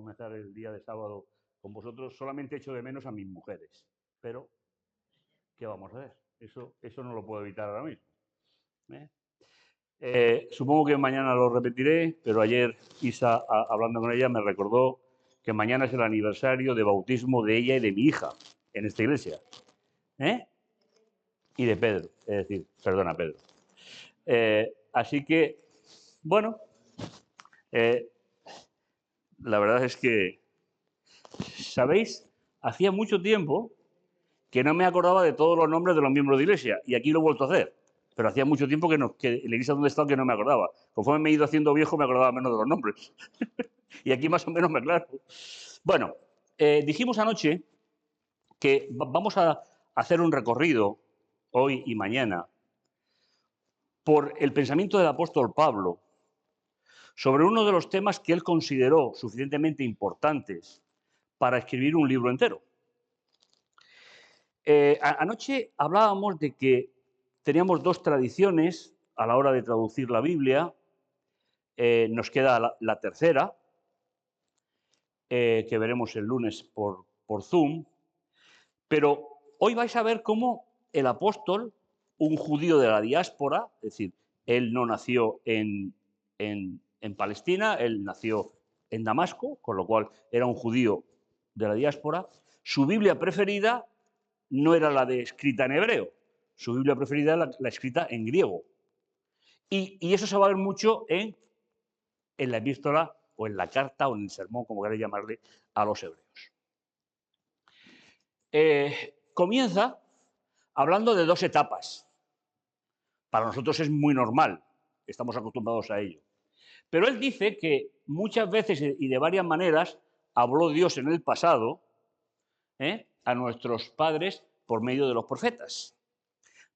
comenzar el día de sábado con vosotros. Solamente echo de menos a mis mujeres, pero ¿qué vamos a hacer? Eso no lo puedo evitar ahora mismo. Supongo que mañana lo repetiré, pero ayer Isa, hablando con ella, me recordó que mañana es el aniversario de bautismo de ella y de mi hija en esta iglesia. Y de Pedro, es decir, perdona, Pedro. Así que, bueno, la verdad es que, ¿sabéis? Hacía mucho tiempo que no me acordaba de todos los nombres de los miembros de iglesia, y aquí lo he vuelto a hacer. Pero hacía mucho tiempo que en la iglesia donde he estado que no me acordaba. Conforme me he ido haciendo viejo, me acordaba menos de los nombres. Y aquí más o menos me aclaro. Bueno, dijimos anoche que vamos a hacer un recorrido hoy y mañana por el pensamiento del apóstol Pablo sobre uno de los temas que él consideró suficientemente importantes para escribir un libro entero. Anoche hablábamos de que teníamos dos tradiciones a la hora de traducir la Biblia. Nos queda la tercera, que veremos el lunes por Zoom. Pero hoy vais a ver cómo el apóstol, un judío de la diáspora, es decir, él no nació en Palestina, él nació en Damasco, con lo cual era un judío de la diáspora. Su Biblia preferida no era la de escrita en hebreo, su Biblia preferida era la escrita en griego. Y eso se va a ver mucho en la epístola o en la carta o en el sermón, como queráis llamarle, a los hebreos. Comienza hablando de dos etapas. Para nosotros es muy normal, estamos acostumbrados a ello. Pero él dice que muchas veces y de varias maneras habló Dios en el pasado a nuestros padres por medio de los profetas.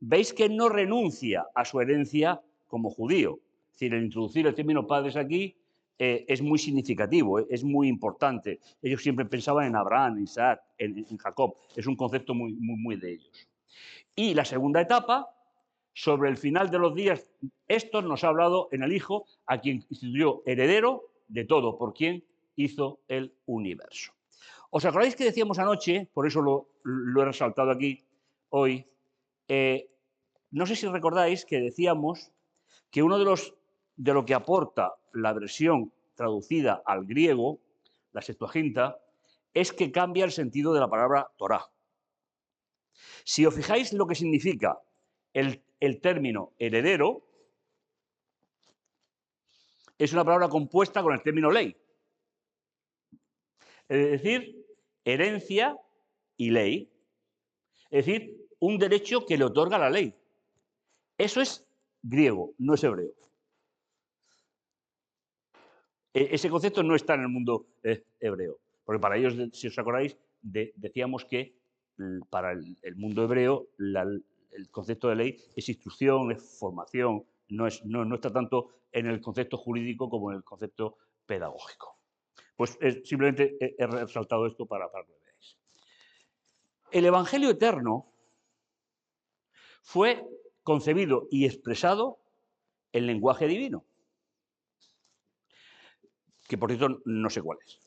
Veis que no renuncia a su herencia como judío. Es decir, el introducir el término padres aquí es muy significativo, es muy importante. Ellos siempre pensaban en Abraham, en Isaac, en Jacob. Es un concepto muy de ellos. Y la segunda etapa, sobre el final de los días, estos nos ha hablado en el Hijo, a quien instituyó heredero de todo, por quien hizo el universo. ¿Os acordáis que decíamos anoche, por eso lo he resaltado aquí hoy, no sé si recordáis que decíamos que uno de lo que aporta la versión traducida al griego, la Septuaginta, es que cambia el sentido de la palabra Torá. Si os fijáis lo que significa el término heredero, es una palabra compuesta con el término ley. Es decir, herencia y ley. Es decir, un derecho que le otorga la ley. Eso es griego, no es hebreo. Ese concepto no está en el mundo hebreo. Porque para ellos, si os acordáis, decíamos que para el mundo hebreo el concepto de ley es instrucción, es formación, no está tanto en el concepto jurídico como en el concepto pedagógico. Pues simplemente he resaltado esto para que lo veáis. El Evangelio eterno fue concebido y expresado en lenguaje divino, que por cierto no sé cuál es.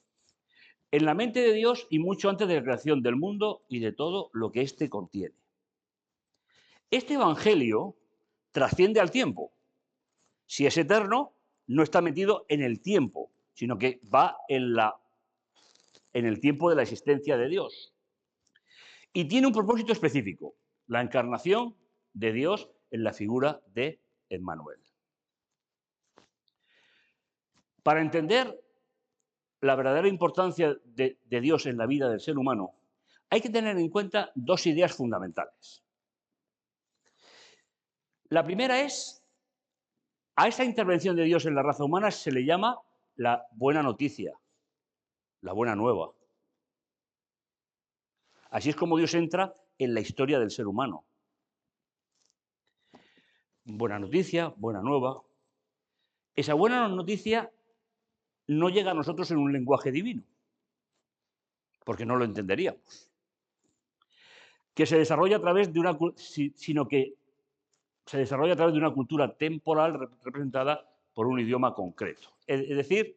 En la mente de Dios y mucho antes de la creación del mundo y de todo lo que éste contiene. Este Evangelio trasciende al tiempo. Si es eterno, no está metido en el tiempo, sino que va en el tiempo de la existencia de Dios. Y tiene un propósito específico, la encarnación de Dios en la figura de Emmanuel. Para entender la verdadera importancia de Dios en la vida del ser humano, hay que tener en cuenta dos ideas fundamentales. La primera es, a esa intervención de Dios en la raza humana se le llama la buena noticia, la buena nueva. Así es como Dios entra en la historia del ser humano. Buena noticia, buena nueva. Esa buena noticia no llega a nosotros en un lenguaje divino, porque no lo entenderíamos. Que se desarrolla a través de una, sino que se desarrolla a través de una cultura temporal representada por un idioma concreto. Es decir,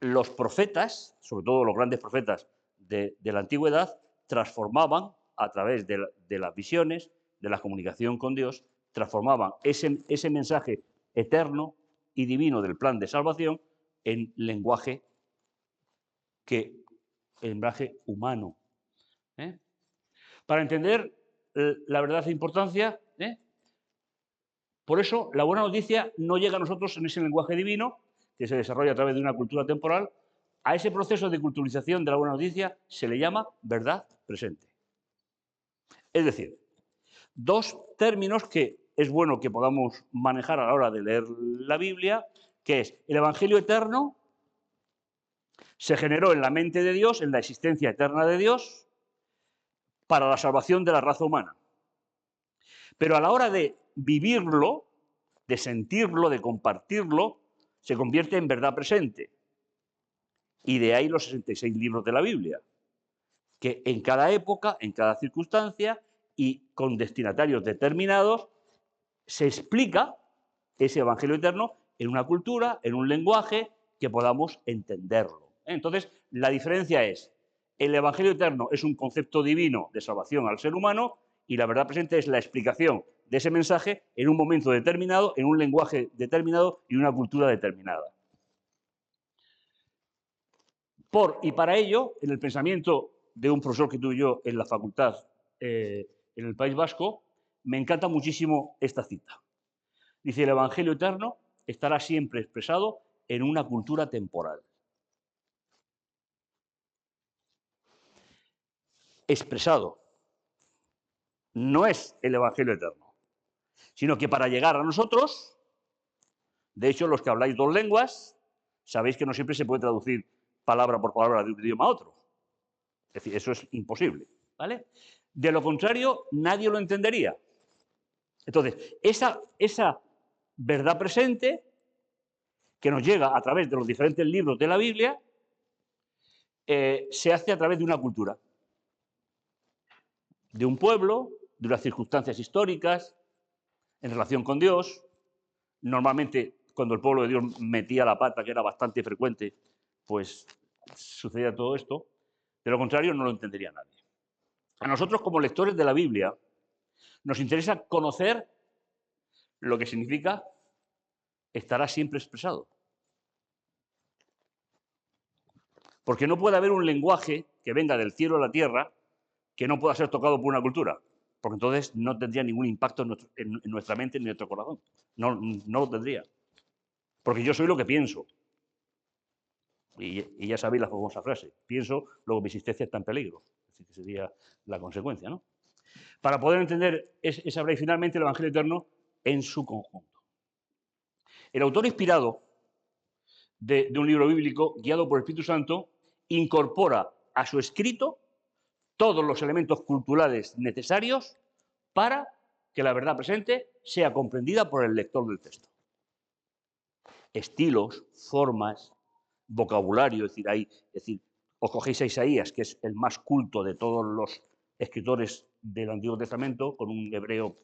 los profetas, sobre todo los grandes profetas de la antigüedad, transformaban a través de las visiones, de la comunicación con Dios, transformaban ese mensaje eterno y divino del plan de salvación en lenguaje humano. ¿eh? Para entender la verdad e importancia, por eso la buena noticia no llega a nosotros en ese lenguaje divino que se desarrolla a través de una cultura temporal. A ese proceso de culturización de la buena noticia se le llama verdad presente. Es decir, dos términos que es bueno que podamos manejar a la hora de leer la Biblia, que es el Evangelio eterno se generó en la mente de Dios, en la existencia eterna de Dios, para la salvación de la raza humana. Pero a la hora de vivirlo, de sentirlo, de compartirlo, se convierte en verdad presente. Y de ahí los 66 libros de la Biblia, que en cada época, en cada circunstancia y con destinatarios determinados, se explica ese Evangelio eterno en una cultura, en un lenguaje que podamos entenderlo. Entonces, la diferencia es, el Evangelio eterno es un concepto divino de salvación al ser humano y la verdad presente es la explicación de ese mensaje en un momento determinado, en un lenguaje determinado y una cultura determinada. Por y para ello, en el pensamiento de un profesor que tuve yo en la facultad en el País Vasco, me encanta muchísimo esta cita. Dice, el Evangelio eterno estará siempre expresado en una cultura temporal. Expresado. No es el Evangelio eterno, sino que para llegar a nosotros, de hecho, los que habláis dos lenguas, sabéis que no siempre se puede traducir palabra por palabra de un idioma a otro. Es decir, eso es imposible, ¿vale? De lo contrario, nadie lo entendería. Entonces, esa verdad presente que nos llega a través de los diferentes libros de la Biblia, se hace a través de una cultura, de un pueblo, de unas circunstancias históricas, en relación con Dios. Normalmente, cuando el pueblo de Dios metía la pata, que era bastante frecuente, pues sucedía todo esto. De lo contrario, no lo entendería nadie. A nosotros, como lectores de la Biblia, nos interesa conocer lo que significa estará siempre expresado. Porque no puede haber un lenguaje que venga del cielo a la tierra que no pueda ser tocado por una cultura, porque entonces no tendría ningún impacto en nuestra mente ni en nuestro corazón. No lo tendría. Porque yo soy lo que pienso. Y ya sabéis la famosa frase, pienso, luego mi existencia está en peligro. Es decir, que sería la consecuencia, ¿no? Para poder entender esa verdad y finalmente el Evangelio eterno en su conjunto. El autor inspirado de un libro bíblico, guiado por el Espíritu Santo, incorpora a su escrito todos los elementos culturales necesarios para que la verdad presente sea comprendida por el lector del texto. Estilos, formas, vocabulario, es decir, os cogéis a Isaías, que es el más culto de todos los escritores del Antiguo Testamento, con un hebreo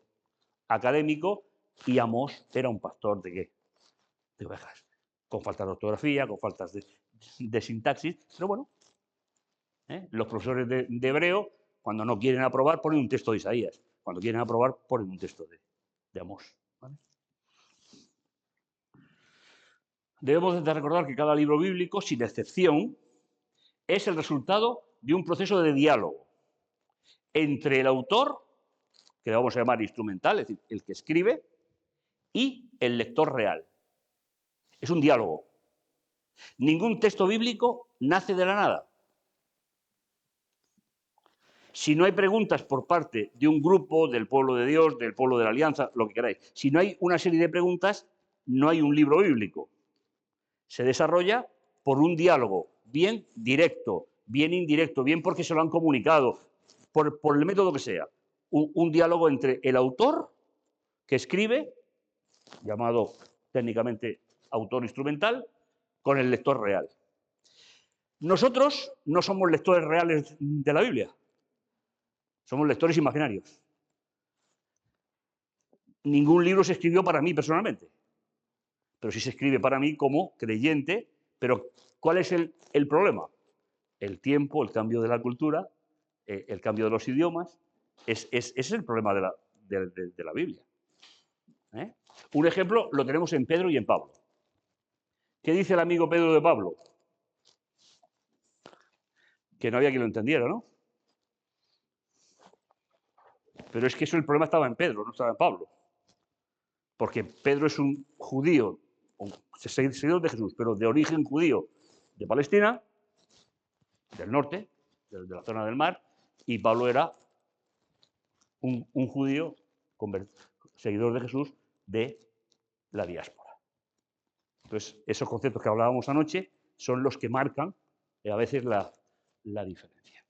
académico, y Amós era un pastor de ¿qué? De ovejas, con faltas de ortografía, con faltas de sintaxis, pero bueno, los profesores de hebreo, cuando no quieren aprobar, ponen un texto de Isaías, cuando quieren aprobar, ponen un texto de Amós. ¿Vale? Debemos de recordar que cada libro bíblico, sin excepción, es el resultado de un proceso de diálogo entre el autor, que le vamos a llamar instrumental, es decir, el que escribe, y el lector real. Es un diálogo. Ningún texto bíblico nace de la nada. Si no hay preguntas por parte de un grupo, del pueblo de Dios, del pueblo de la Alianza, lo que queráis, si no hay una serie de preguntas, no hay un libro bíblico. Se desarrolla por un diálogo, bien directo, bien indirecto, bien porque se lo han comunicado, por el método que sea. Un diálogo entre el autor, que escribe, llamado técnicamente autor instrumental, con el lector real. Nosotros no somos lectores reales de la Biblia. Somos lectores imaginarios. Ningún libro se escribió para mí personalmente, pero sí se escribe para mí como creyente, Pero, ¿cuál es el problema? El tiempo, el cambio de la cultura, el cambio de los idiomas. Ese es el problema de la Biblia. ¿Eh? Un ejemplo lo tenemos en Pedro y en Pablo. ¿Qué dice el amigo Pedro de Pablo? Que no había quien lo entendiera, ¿no? Pero es que el problema estaba en Pedro, no estaba en Pablo. Porque Pedro es un judío, seguidor de Jesús, pero de origen judío de Palestina, del norte, de la zona del mar, y Pablo era un judío seguidor de Jesús de la diáspora. Entonces, esos conceptos que hablábamos anoche son los que marcan a veces la diferencia.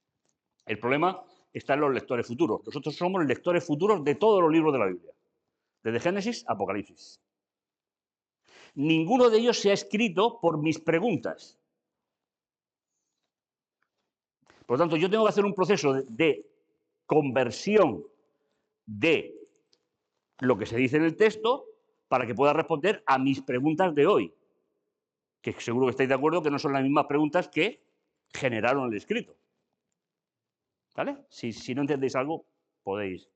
El problema está en los lectores futuros. Nosotros somos lectores futuros de todos los libros de la Biblia, desde Génesis a Apocalipsis. Ninguno de ellos se ha escrito por mis preguntas. Por lo tanto, yo tengo que hacer un proceso de conversión de lo que se dice en el texto para que pueda responder a mis preguntas de hoy, que seguro que estáis de acuerdo que no son las mismas preguntas que generaron el escrito. ¿Vale? Si no entendéis algo, podéis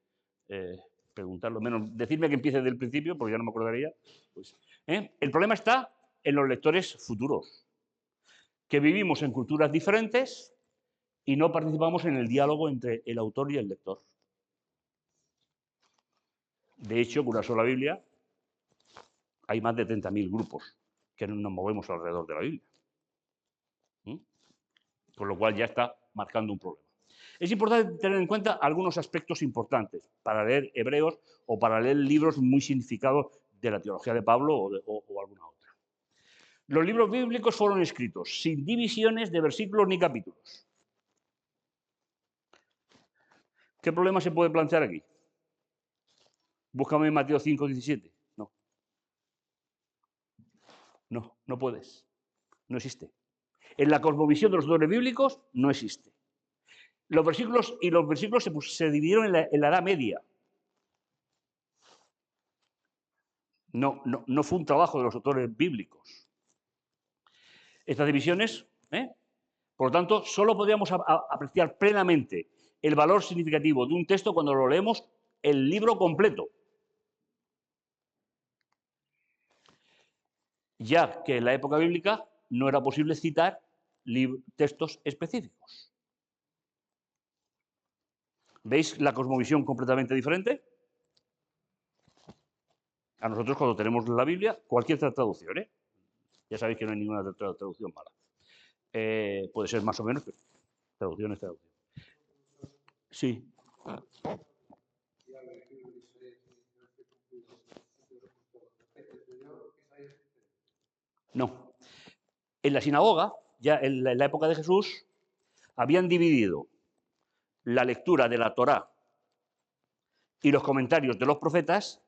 preguntarlo. Menos decirme que empiece del principio, porque ya no me acordaría. Pues, el problema está en los lectores futuros, que vivimos en culturas diferentes y no participamos en el diálogo entre el autor y el lector. De hecho, con una sola Biblia hay más de 30.000 grupos que nos movemos alrededor de la Biblia. Con lo cual ya está marcando un problema. Es importante tener en cuenta algunos aspectos importantes para leer Hebreos o para leer libros muy significados de la teología de Pablo o alguna otra. Los libros bíblicos fueron escritos sin divisiones de versículos ni capítulos. ¿Qué problema se puede plantear aquí? Búscame en Mateo 5:17. No puedes. No existe. En la cosmovisión de los autores bíblicos no existe. Los versículos se dividieron en la Edad Media. No fue un trabajo de los autores bíblicos. Estas divisiones, por lo tanto, solo podríamos apreciar plenamente el valor significativo de un texto cuando lo leemos el libro completo. Ya que en la época bíblica no era posible citar textos específicos. ¿Veis la cosmovisión completamente diferente? A nosotros cuando tenemos la Biblia, cualquier traducción, ya sabéis que no hay ninguna traducción mala. Puede ser más o menos, pero traducción es traducción. Sí. No. En la sinagoga, ya en la época de Jesús, habían dividido la lectura de la Torá y los comentarios de los profetas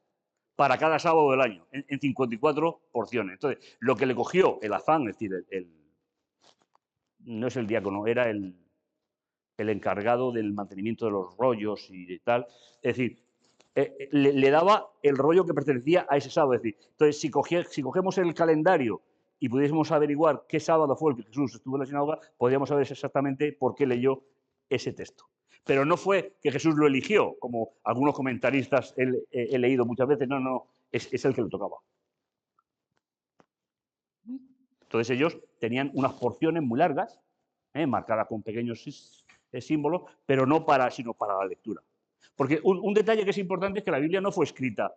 para cada sábado del año, en 54 porciones. Entonces, lo que le cogió el afán, es decir, no es el diácono, era el encargado del mantenimiento de los rollos y tal, es decir, le daba el rollo que pertenecía a ese sábado. Es decir, entonces, si cogemos el calendario y pudiésemos averiguar qué sábado fue el que Jesús estuvo en la sinagoga, podríamos saber exactamente por qué leyó ese texto. Pero no fue que Jesús lo eligió, como algunos comentaristas he leído muchas veces, no, es el que le tocaba. Entonces ellos tenían unas porciones muy largas, marcadas con pequeños símbolos, pero sino para la lectura. Porque un detalle que es importante es que la Biblia no fue escrita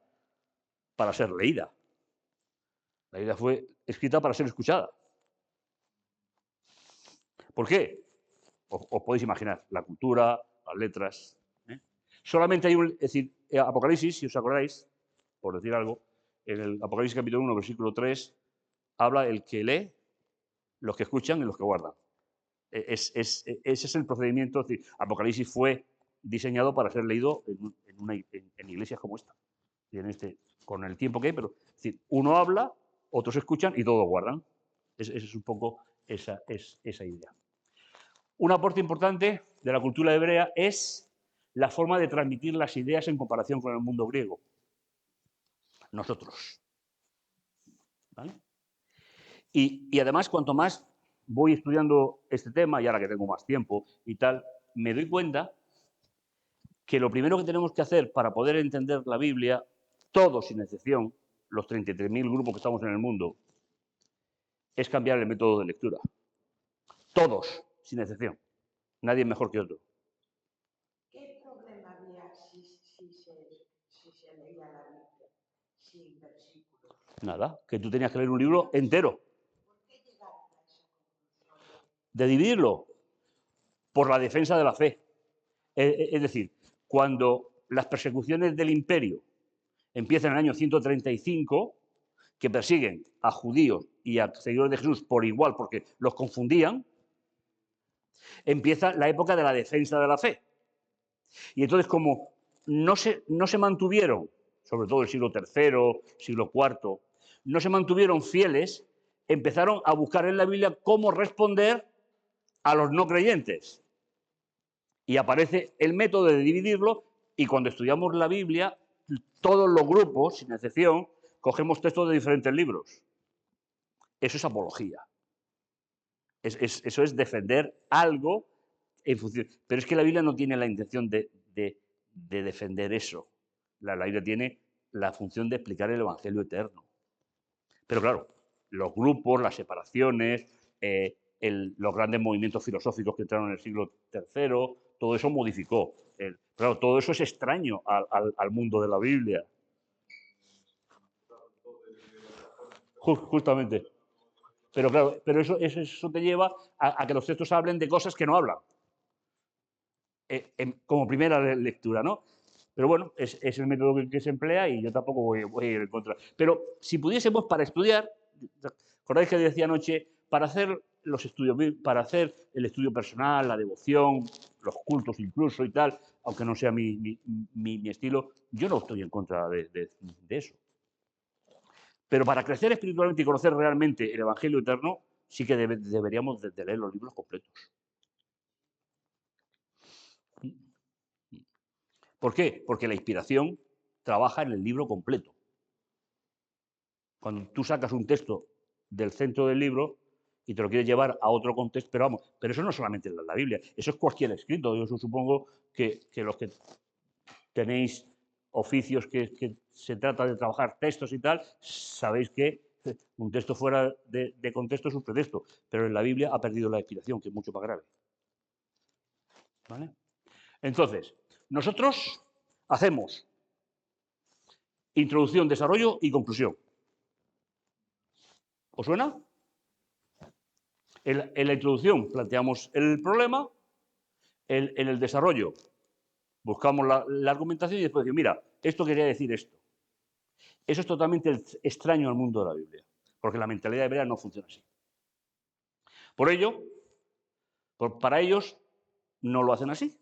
para ser leída. La Biblia fue escrita para ser escuchada. ¿Por qué? Os podéis imaginar, la cultura, las letras. Solamente hay es decir, Apocalipsis, si os acordáis, por decir algo, en el Apocalipsis capítulo 1, versículo 3, habla el que lee, los que escuchan y los que guardan. Ese es el procedimiento. Es decir, Apocalipsis fue diseñado para ser leído en iglesias como esta. Con el tiempo que hay, pero es decir, uno habla, otros escuchan y todos guardan. Esa es un poco esa idea. Un aporte importante de la cultura hebrea es la forma de transmitir las ideas en comparación con el mundo griego. Nosotros. ¿Vale? Y además, cuanto más voy estudiando este tema, y ahora que tengo más tiempo y tal, me doy cuenta que lo primero que tenemos que hacer para poder entender la Biblia, todos sin excepción, los 33.000 grupos que estamos en el mundo, es cambiar el método de lectura. Todos, sin excepción. Nadie mejor que otro. ¿Qué problema había si se leía la Biblia sin versículos? Nada, que tú tenías que leer un libro entero. ¿Por qué llegaron a esa conclusión? De dividirlo por la defensa de la fe. Es decir, cuando las persecuciones del imperio empiezan en el año 135, que persiguen a judíos y a seguidores de Jesús por igual porque los confundían, empieza la época de la defensa de la fe. Y entonces, como no se mantuvieron, sobre todo el siglo III, siglo IV, no se mantuvieron fieles, empezaron a buscar en la Biblia cómo responder a los no creyentes. Y aparece el método de dividirlo, y cuando estudiamos la Biblia, todos los grupos, sin excepción, cogemos textos de diferentes libros. Eso es apología. Eso es defender algo en función. Pero es que la Biblia no tiene la intención de defender eso. La Biblia tiene la función de explicar el Evangelio eterno. Pero claro, los grupos, las separaciones, los grandes movimientos filosóficos que entraron en el siglo III, todo eso modificó. Claro, todo eso es extraño al mundo de la Biblia. Justamente. Pero claro, pero eso te lleva a que los textos hablen de cosas que no hablan. Como primera lectura, ¿no? Pero bueno, es el método que se emplea y yo tampoco voy a ir en contra. Pero si pudiésemos, para estudiar, ¿acordáis que decía anoche? Para hacer los estudios, para hacer el estudio personal, la devoción, los cultos incluso y tal, aunque no sea mi estilo, yo no estoy en contra de eso. Pero para crecer espiritualmente y conocer realmente el Evangelio eterno, sí que deberíamos de leer los libros completos. ¿Por qué? Porque la inspiración trabaja en el libro completo. Cuando tú sacas un texto del centro del libro y te lo quieres llevar a otro contexto, pero eso no solamente es la Biblia, eso es cualquier escrito. Yo supongo que los que tenéis oficios que se trata de trabajar textos y tal, sabéis que un texto fuera de contexto es un pretexto, pero en la Biblia ha perdido la inspiración, que es mucho más grave. ¿Vale? Entonces, nosotros hacemos introducción, desarrollo y conclusión. ¿Os suena? En la introducción planteamos el problema, en el desarrollo buscamos la argumentación y después decimos, mira, esto quería decir esto. Eso es totalmente extraño al mundo de la Biblia, porque la mentalidad hebrea no funciona así. Por ello, para ellos no lo hacen así.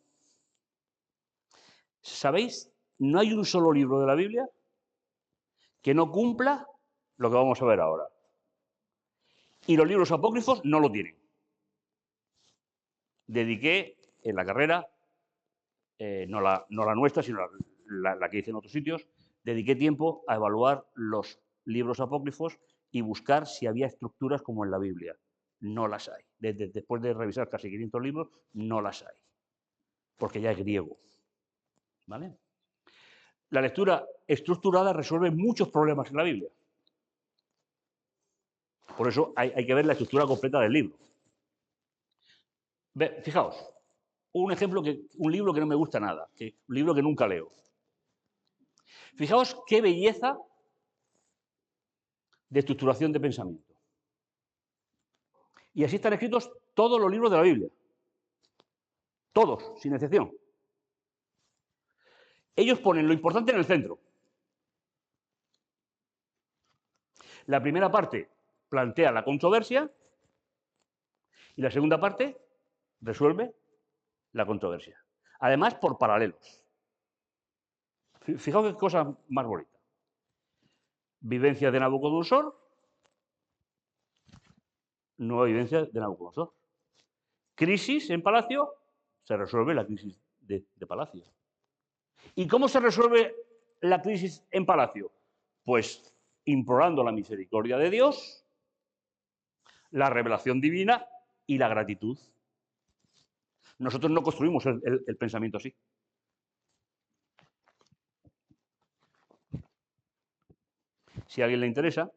¿Sabéis? No hay un solo libro de la Biblia que no cumpla lo que vamos a ver ahora. Y los libros apócrifos no lo tienen. Dediqué en la carrera, no la nuestra, sino la que hice en otros sitios, dediqué tiempo a evaluar los libros apócrifos y buscar si había estructuras como en la Biblia. No las hay. Después de revisar casi 500 libros, no las hay. Porque ya es griego. ¿Vale? La lectura estructurada resuelve muchos problemas en la Biblia. Por eso hay que ver la estructura completa del libro. Fijaos, un libro que no me gusta nada, un libro que nunca leo. Fijaos qué belleza de estructuración de pensamiento. Y así están escritos todos los libros de la Biblia. Todos, sin excepción. Ellos ponen lo importante en el centro. La primera parte plantea la controversia y la segunda parte resuelve la controversia. Además, por paralelos. Fijaos qué cosa más bonita. Vivencia de Nabucodonosor, nueva vivencia de Nabucodonosor. Crisis en palacio, se resuelve la crisis de palacio. ¿Y cómo se resuelve la crisis en palacio? Pues implorando la misericordia de Dios la revelación divina y la gratitud. Nosotros no construimos el pensamiento así. Si a alguien le interesa,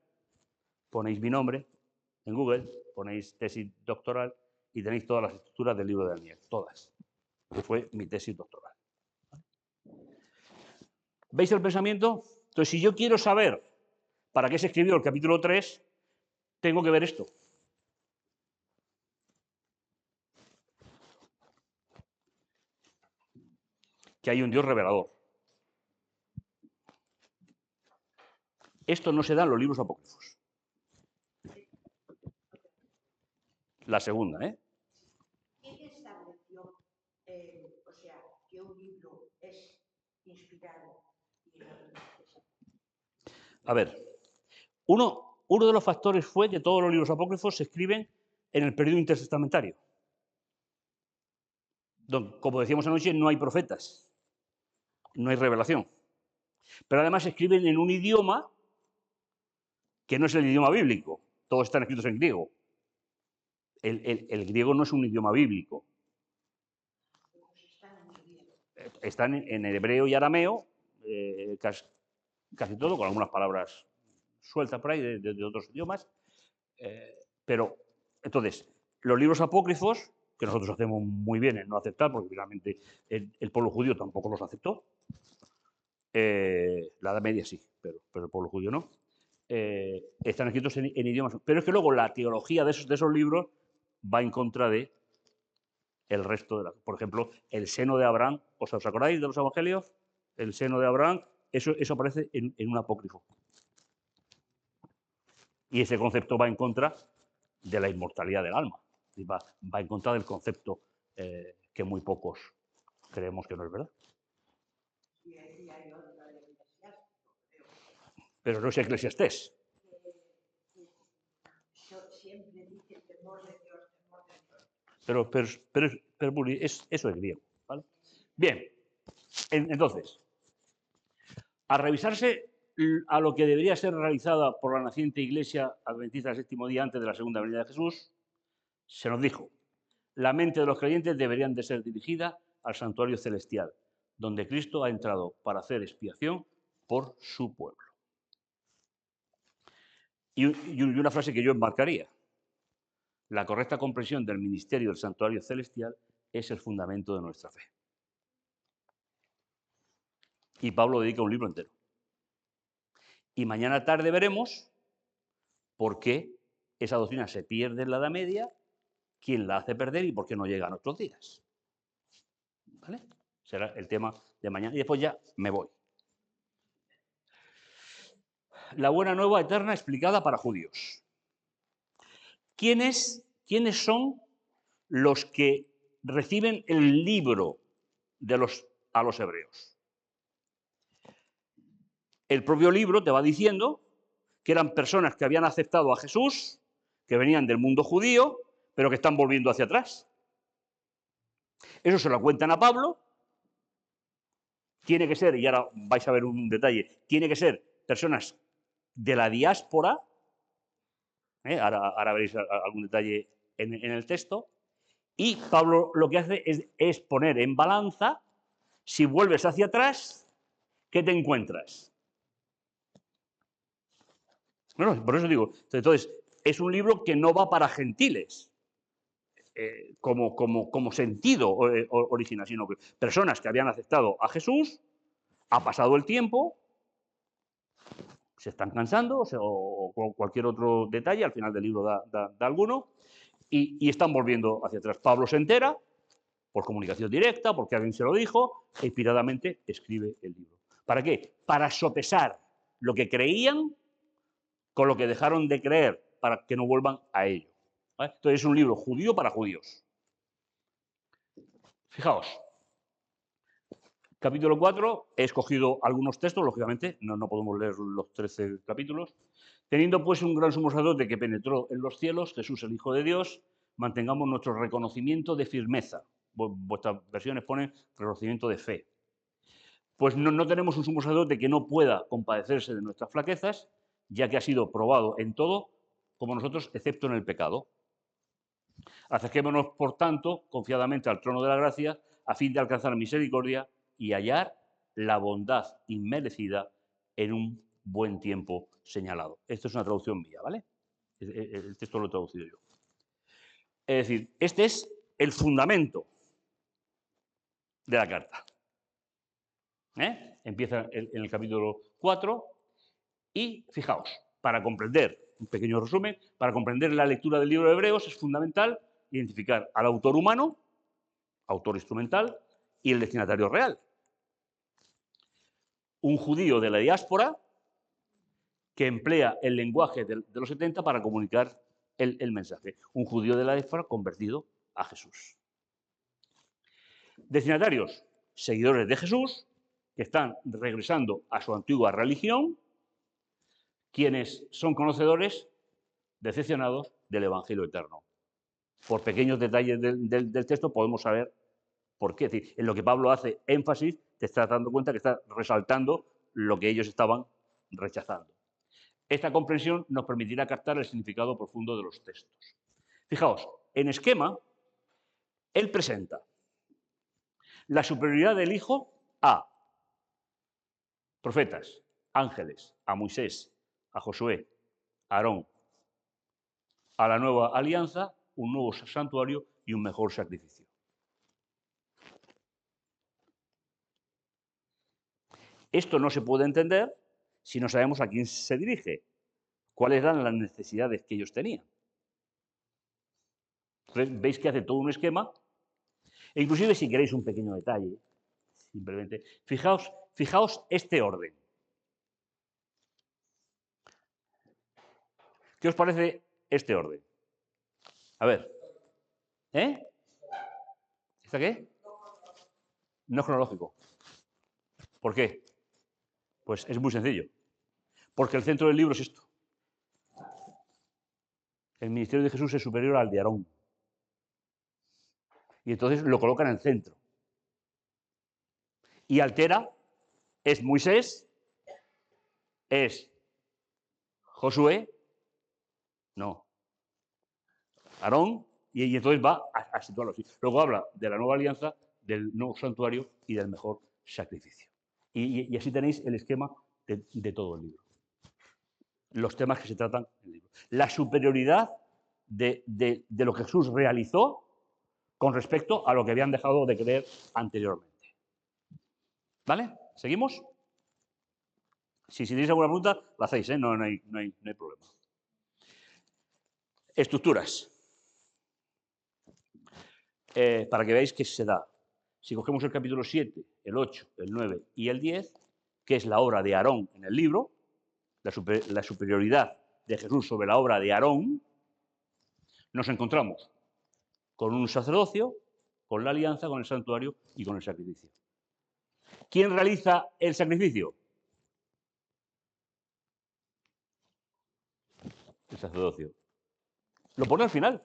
ponéis mi nombre en Google, ponéis tesis doctoral y tenéis todas las estructuras del libro de Daniel, todas. Que fue mi tesis doctoral. ¿Veis el pensamiento? Entonces, si yo quiero saber para qué se escribió el capítulo 3, tengo que ver esto. Que hay un Dios revelador. Esto no se da en los libros apócrifos. La segunda, ¿eh? ¿Quién estableció, o sea, que un libro es inspirado y el otro es? A ver, uno de los factores fue que todos los libros apócrifos se escriben en el periodo intertestamentario. Donde, como decíamos anoche, no hay profetas, no hay revelación. Pero además se escriben en un idioma que no es el idioma bíblico. Todos están escritos en griego. El griego no es un idioma bíblico. Están en hebreo y arameo, casi todo, con algunas palabras sueltas por ahí de otros idiomas. Pero, entonces, los libros apócrifos, que nosotros hacemos muy bien en no aceptar, porque finalmente el pueblo judío tampoco los aceptó. La Edad Media sí, pero el pueblo judío no. Están escritos en idiomas. Pero es que luego la teología de esos libros va en contra de el resto de por ejemplo, el seno de Abraham. ¿Os acordáis de los evangelios? El seno de Abraham, eso aparece en un apócrifo. Y ese concepto va en contra de la inmortalidad del alma. Va en contra del concepto que muy pocos creemos que no es verdad. Y hay otro de Eclesiástico, creo. Pero no es Eclesiastés. Siempre dice temor de Dios, temor de Pero Dios. eso es griego. ¿Vale? Bien, entonces, a revisarse a lo que debería ser realizada por la naciente Iglesia Adventista del Séptimo Día antes de la segunda venida de Jesús, se nos dijo, la mente de los creyentes deberían de ser dirigida al santuario celestial, donde Cristo ha entrado para hacer expiación por su pueblo. Y una frase que yo enmarcaría. La correcta comprensión del ministerio del santuario celestial es el fundamento de nuestra fe. Y Pablo dedica un libro entero. Y mañana tarde veremos por qué esa doctrina se pierde en la Edad Media, quién la hace perder y por qué no llega a nuestros días. ¿Vale? Será el tema de mañana. Y después ya me voy. La buena nueva eterna explicada para judíos. ¿Quiénes son los que reciben el libro a los hebreos? El propio libro te va diciendo que eran personas que habían aceptado a Jesús, que venían del mundo judío, pero que están volviendo hacia atrás. Eso se lo cuentan a Pablo. Tiene que ser, y ahora vais a ver un detalle, tiene que ser personas de la diáspora. Ahora veréis algún detalle en el texto. Y Pablo lo que hace es poner en balanza, si vuelves hacia atrás, ¿qué te encuentras? Bueno, por eso digo, entonces, es un libro que no va para gentiles, como sentido original, sino que personas que habían aceptado a Jesús, ha pasado el tiempo, se están cansando, o cualquier otro detalle, al final del libro da alguno, y están volviendo hacia atrás. Pablo se entera, por comunicación directa, porque alguien se lo dijo, e inspiradamente escribe el libro. ¿Para qué? Para sopesar lo que creían con lo que dejaron de creer, para que no vuelvan a ello. ¿Vale? Entonces es un libro judío para judíos. Fijaos, capítulo 4, he escogido algunos textos, lógicamente, no podemos leer los 13 capítulos. Teniendo pues un gran sumo sacerdote que penetró en los cielos, Jesús el Hijo de Dios, mantengamos nuestro reconocimiento de firmeza. Vuestras versiones ponen reconocimiento de fe. Pues no tenemos un sumo sacerdote que no pueda compadecerse de nuestras flaquezas, ya que ha sido probado en todo, como nosotros, excepto en el pecado. Acerquémonos, por tanto, confiadamente al trono de la gracia, a fin de alcanzar misericordia y hallar la bondad inmerecida en un buen tiempo señalado. Esto es una traducción mía, ¿vale? El texto lo he traducido yo. Es decir, este es el fundamento de la carta. Empieza en el capítulo 4 y, fijaos, para comprender, un pequeño resumen, para comprender la lectura del libro de Hebreos es fundamental identificar al autor humano, autor instrumental, y el destinatario real. Un judío de la diáspora que emplea el lenguaje de los 70 para comunicar el mensaje. Un judío de la diáspora convertido a Jesús. Destinatarios, seguidores de Jesús, que están regresando a su antigua religión, quienes son conocedores, decepcionados del Evangelio eterno. Por pequeños detalles del texto podemos saber por qué. Es decir, en lo que Pablo hace énfasis, te estás dando cuenta que está resaltando lo que ellos estaban rechazando. Esta comprensión nos permitirá captar el significado profundo de los textos. Fijaos, en esquema, él presenta la superioridad del Hijo a profetas, ángeles, a Moisés, a Josué, a Aarón, a la nueva alianza, un nuevo santuario y un mejor sacrificio. Esto no se puede entender si no sabemos a quién se dirige, cuáles eran las necesidades que ellos tenían. Entonces, veis que hace todo un esquema, e inclusive si queréis un pequeño detalle, simplemente, fijaos este orden. ¿Qué os parece este orden? A ver. ¿Está qué? No es cronológico. ¿Por qué? Pues es muy sencillo. Porque el centro del libro es esto. El ministerio de Jesús es superior al de Aarón. Y entonces lo coloca en el centro. Y altera, es Moisés, es Josué, no, Aarón, y entonces va a situarlo así. Luego habla de la nueva alianza, del nuevo santuario y del mejor sacrificio. Y así tenéis el esquema de todo el libro. Los temas que se tratan en el libro. La superioridad de lo que Jesús realizó con respecto a lo que habían dejado de creer anteriormente. ¿Vale? ¿Seguimos? Si tenéis alguna pregunta, la hacéis, ¿eh? No hay problema. Estructuras. Para que veáis que se da. Si cogemos el capítulo 7, el 8, el 9 y el 10, que es la obra de Aarón en el libro, la superioridad de Jesús sobre la obra de Aarón, nos encontramos con un sacerdocio, con la alianza, con el santuario y con el sacrificio. ¿Quién realiza el sacrificio? El sacerdocio. Lo pone al final,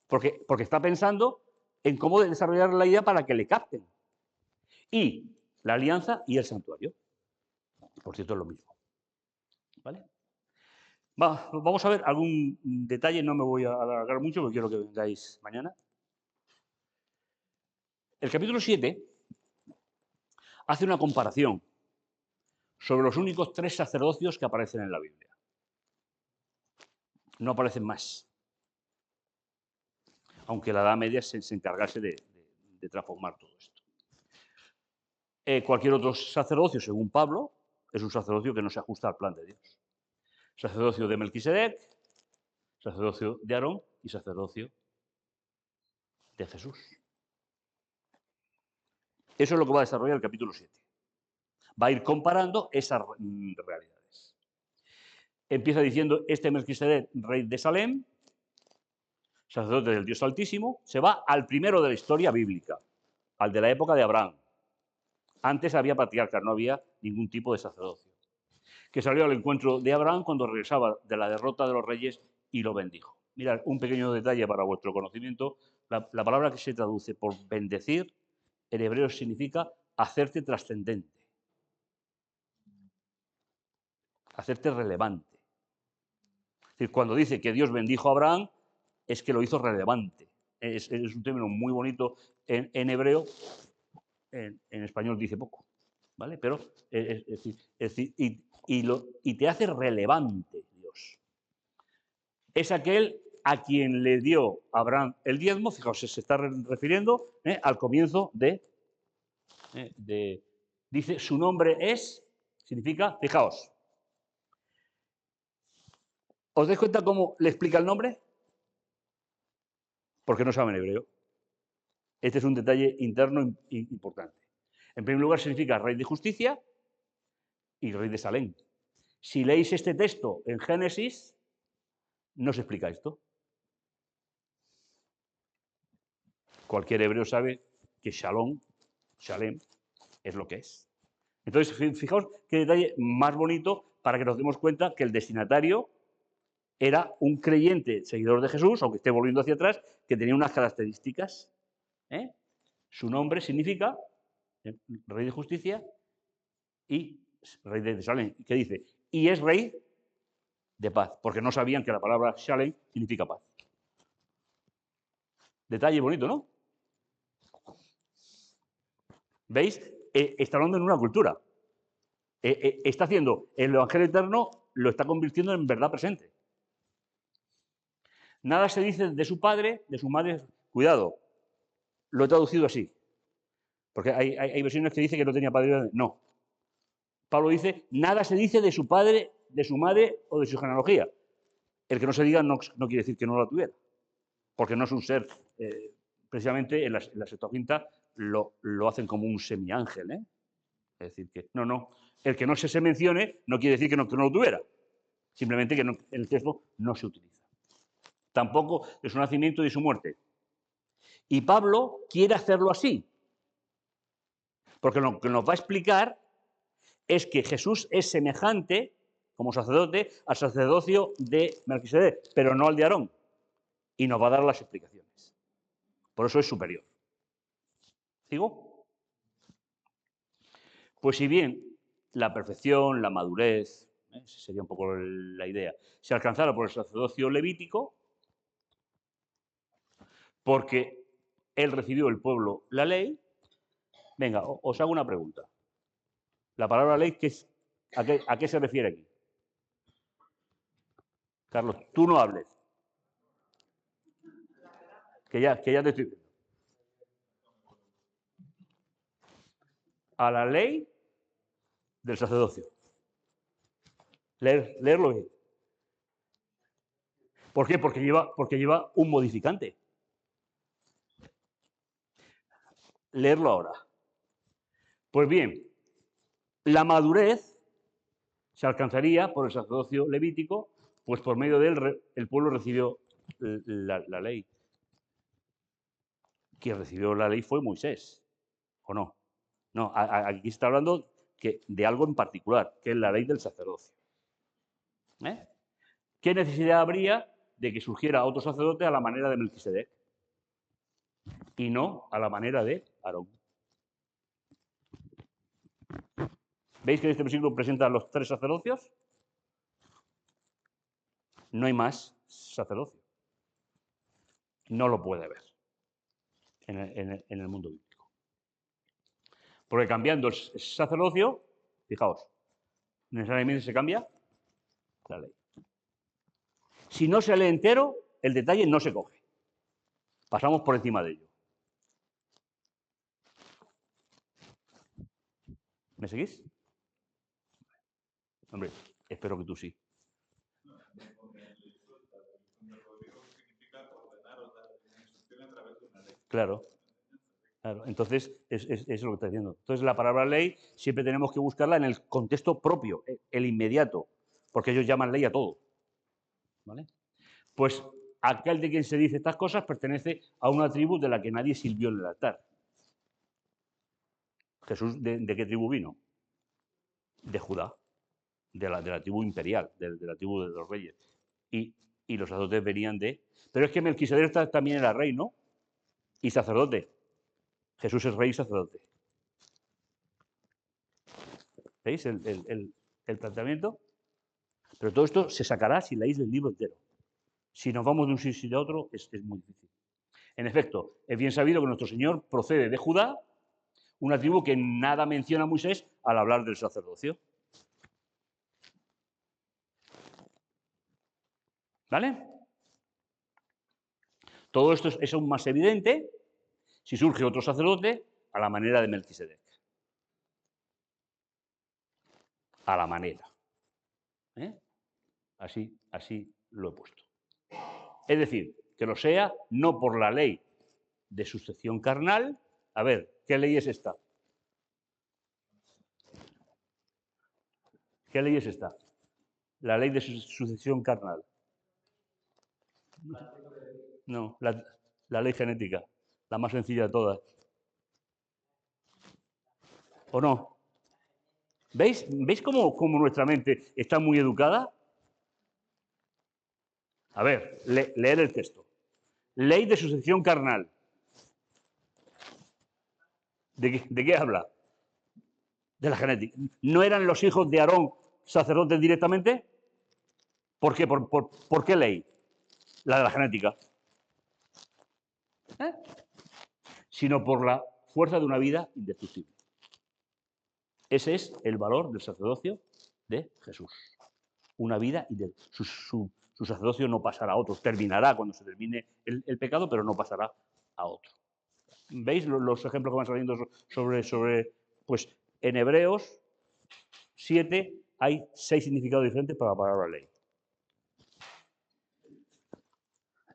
porque está pensando en cómo desarrollar la idea para que le capten. Y la alianza y el santuario. Por cierto, es lo mismo. ¿Vale? Vamos a ver algún detalle, no me voy a alargar mucho porque quiero que vengáis mañana. El capítulo 7 hace una comparación sobre los únicos 3 sacerdocios que aparecen en la Biblia. No aparecen más. Aunque la Edad Media se encargase de transformar todo esto. Cualquier otro sacerdocio, según Pablo, es un sacerdocio que no se ajusta al plan de Dios. Sacerdocio de Melquisedec, sacerdocio de Aarón y sacerdocio de Jesús. Eso es lo que va a desarrollar el capítulo 7. Va a ir comparando esas realidades. Empieza diciendo, este Melquisedec, rey de Salem, sacerdote del Dios Altísimo, se va al primero de la historia bíblica, al de la época de Abraham. Antes había patriarcas, no había ningún tipo de sacerdocio. Que salió al encuentro de Abraham cuando regresaba de la derrota de los reyes y lo bendijo. Mirad, un pequeño detalle para vuestro conocimiento. La palabra que se traduce por bendecir en hebreo significa hacerte trascendente, hacerte relevante. decir, cuando dice que Dios bendijo a Abraham, es que lo hizo relevante. Es un término muy bonito en hebreo, en español dice poco, ¿vale? Pero es decir, y te hace relevante Dios. Es aquel a quien le dio Abraham el diezmo, fijaos, se está refiriendo al comienzo dice, su nombre es, significa, fijaos, ¿os dais cuenta cómo le explica el nombre? Porque no saben hebreo. Este es un detalle interno importante. En primer lugar, significa rey de justicia y rey de Salem. Si leéis este texto en Génesis, no se explica esto. Cualquier hebreo sabe que Shalom es lo que es. Entonces, fijaos qué detalle más bonito para que nos demos cuenta que el destinatario era un creyente seguidor de Jesús, aunque esté volviendo hacia atrás, que tenía unas características. Su nombre significa rey de justicia y rey de Salem. ¿Qué dice? Y es rey de paz, porque no sabían que la palabra Shalem significa paz. Detalle bonito, ¿no? ¿Veis? Está hablando en una cultura. Está haciendo el Evangelio eterno, lo está convirtiendo en verdad presente. Nada se dice de su padre, de su madre. Cuidado, lo he traducido así. Porque hay versiones que dicen que no tenía padre. No. Pablo dice, nada se dice de su padre, de su madre o de su genealogía. El que no se diga no quiere decir que no la tuviera. Porque no es un ser. Precisamente en la Septuaginta lo hacen como un semiángel. Es decir, que no. El que no se mencione no quiere decir que no lo tuviera. Simplemente que en el texto no se utiliza. Tampoco de su nacimiento y de su muerte. Y Pablo quiere hacerlo así. Porque lo que nos va a explicar es que Jesús es semejante, como sacerdote, al sacerdocio de Melquisedec, pero no al de Aarón. Y nos va a dar las explicaciones. Por eso es superior. ¿Sigo? Pues si bien la perfección, la madurez, esa sería un poco la idea, se alcanzara por el sacerdocio levítico, porque él recibió el pueblo la ley. Venga, os hago una pregunta. La palabra ley, ¿a qué se refiere aquí? Carlos, tú no hables. Que ya te estoy viendo. A la ley del sacerdocio. Leerlo bien. ¿Por qué? Porque lleva un modificante. Leerlo ahora. Pues bien, la madurez se alcanzaría por el sacerdocio levítico, pues por medio de él el pueblo recibió la ley. Quien recibió la ley fue Moisés, ¿o no? No, aquí está hablando de algo en particular, que es la ley del sacerdocio. ¿Qué necesidad habría de que surgiera otro sacerdote a la manera de Melquisedec y no a la manera de Aarón? ¿Veis que en este versículo presenta los tres sacerdocios? No hay más sacerdocio. No lo puede haber en el mundo bíblico. Porque cambiando el sacerdocio, fijaos, necesariamente se cambia la ley. Si no se lee entero, el detalle no se coge. Pasamos por encima de ello. ¿Me seguís? Hombre, espero que tú sí. Claro. Entonces, es lo que está diciendo. Entonces, la palabra ley siempre tenemos que buscarla en el contexto propio, el inmediato, porque ellos llaman ley a todo. ¿Vale? Pues aquel de quien se dice estas cosas pertenece a una tribu de la que nadie sirvió en el altar. Jesús, ¿de qué tribu vino? De Judá, de la tribu imperial, de la tribu de los reyes. Y los sacerdotes venían de... Pero es que Melquisedec también era rey, ¿no? Y sacerdote. Jesús es rey y sacerdote. ¿Veis el planteamiento? Pero todo esto se sacará si leéis el libro entero. Si nos vamos de un sitio a otro, es muy difícil. En efecto, es bien sabido que nuestro Señor procede de Judá, una tribu que nada menciona a Moisés al hablar del sacerdocio. ¿Vale? Todo esto es aún más evidente si surge otro sacerdote a la manera de Melquisedec. A la manera. ¿Eh? Así lo he puesto. Es decir, que lo sea no por la ley de sucesión carnal. A ver, ¿qué ley es esta? ¿Qué ley es esta? La ley de sucesión carnal. No, la ley genética, la más sencilla de todas. ¿O no? ¿Veis cómo nuestra mente está muy educada? A ver, leer el texto. Ley de sucesión carnal. ¿De qué habla? De la genética. ¿No eran los hijos de Aarón sacerdotes directamente? ¿Por qué? ¿Por qué ley? La de la genética. ¿Eh? Sino por la fuerza de una vida indestructible. Ese es el valor del sacerdocio de Jesús. Una vida su sacerdocio no pasará a otros. Terminará cuando se termine el pecado, pero no pasará a otro. ¿Veis los ejemplos que van saliendo sobre pues en Hebreos 7 hay 6 significados diferentes para la palabra ley?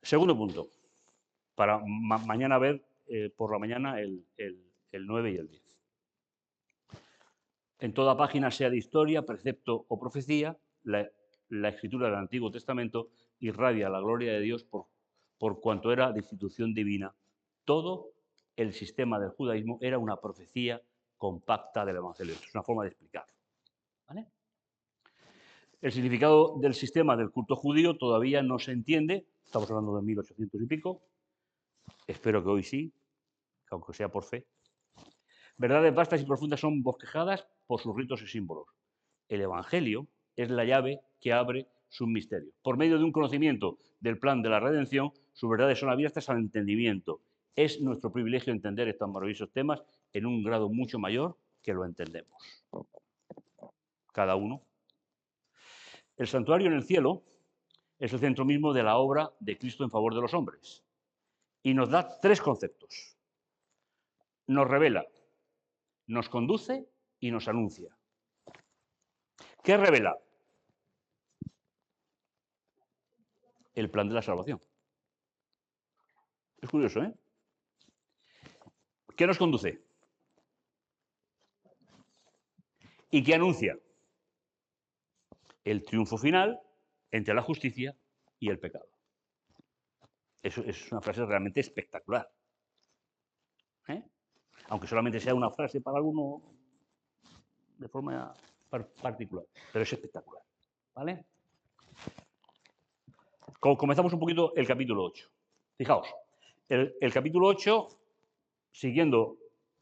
Segundo punto, para mañana ver por la mañana el 9 y el 10. En toda página, sea de historia, precepto o profecía, la escritura del Antiguo Testamento irradia la gloria de Dios por cuanto era de institución divina. Todo el sistema del judaísmo era una profecía compacta del Evangelio. Es una forma de explicarlo. ¿Vale? El significado del sistema del culto judío todavía no se entiende. Estamos hablando de 1800 y pico. Espero que hoy sí, aunque sea por fe. Verdades vastas y profundas son bosquejadas por sus ritos y símbolos. El Evangelio es la llave que abre sus misterios. Por medio de un conocimiento del plan de la redención, sus verdades son abiertas al entendimiento. Es nuestro privilegio entender estos maravillosos temas en un grado mucho mayor que lo entendemos. Cada uno. El santuario en el cielo es el centro mismo de la obra de Cristo en favor de los hombres. Y nos da 3 conceptos. Nos revela, nos conduce y nos anuncia. ¿Qué revela? El plan de la salvación. Es curioso, ¿eh? ¿Qué nos conduce? ¿Y qué anuncia? El triunfo final entre la justicia y el pecado. Eso es una frase realmente espectacular. ¿Eh? Aunque solamente sea una frase para alguno de forma particular, pero es espectacular. ¿Vale? Comenzamos un poquito el capítulo 8. Fijaos, el capítulo 8, siguiendo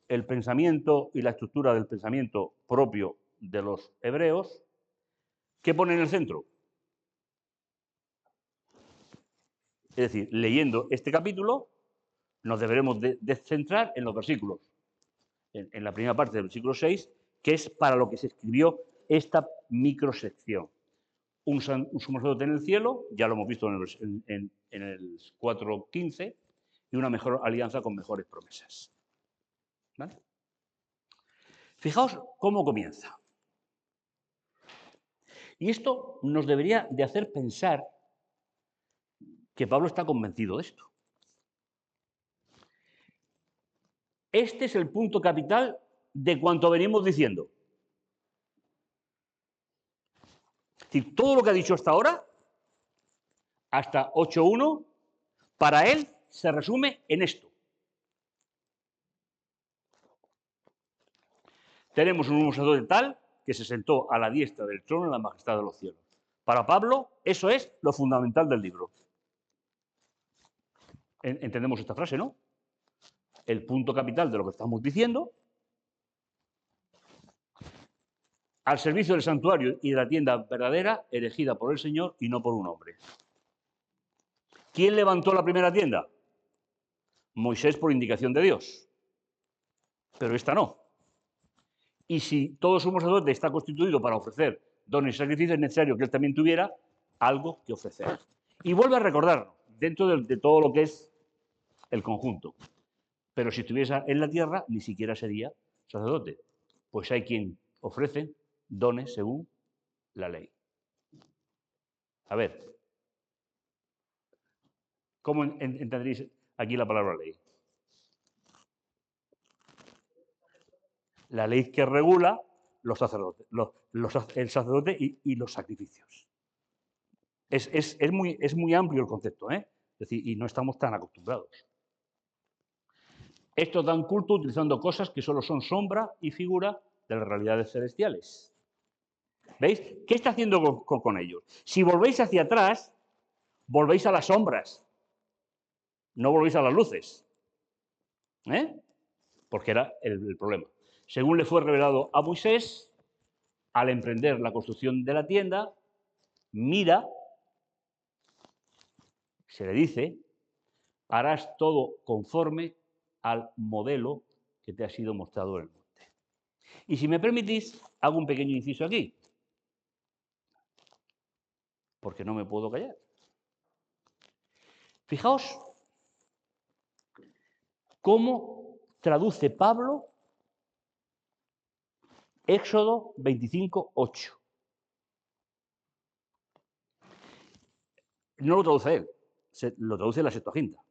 el pensamiento y la estructura del pensamiento propio de los hebreos, ¿qué pone en el centro? Es decir, leyendo este capítulo, nos deberemos de centrar en los versículos, en la primera parte del versículo 6, que es para lo que se escribió esta microsección. Un sumo sacerdote en el cielo, ya lo hemos visto en el 4.15, y una mejor alianza con mejores promesas. ¿Vale? Fijaos cómo comienza. Y esto nos debería de hacer pensar que Pablo está convencido de esto. Este es el punto capital de cuanto venimos diciendo. Es decir, todo lo que ha dicho hasta ahora, hasta 8.1, para él se resume en esto. Tenemos un sumo sacerdote tal que se sentó a la diestra del trono en la majestad de los cielos. Para Pablo, eso es lo fundamental del libro. Entendemos esta frase, ¿no? El punto capital de lo que estamos diciendo al servicio del santuario y de la tienda verdadera, elegida por el Señor y no por un hombre. ¿Quién levantó la primera tienda? Moisés por indicación de Dios. Pero esta no. Y si todo sumo sacerdote está constituido para ofrecer dones y sacrificios, es necesario que él también tuviera algo que ofrecer. Y vuelve a recordarlo, dentro de todo lo que es el conjunto. Pero si estuviese en la tierra, ni siquiera sería sacerdote. Pues hay quien ofrece dones según la ley. A ver, ¿cómo entenderéis aquí la palabra ley? La ley que regula los sacerdotes, el sacerdote y los sacrificios. Es muy amplio el concepto, ¿eh? Es decir, y no estamos tan acostumbrados. Estos dan culto utilizando cosas que solo son sombra y figura de las realidades celestiales. ¿Veis? ¿Qué está haciendo con ellos? Si volvéis hacia atrás, volvéis a las sombras, no volvéis a las luces. Porque era el problema. Según le fue revelado a Moisés, al emprender la construcción de la tienda, mira, se le dice, harás todo conforme al modelo que te ha sido mostrado en el monte. Y si me permitís, hago un pequeño inciso aquí, porque no me puedo callar. Fijaos cómo traduce Pablo Éxodo 25:8. No lo traduce él, lo traduce la Septuaginta.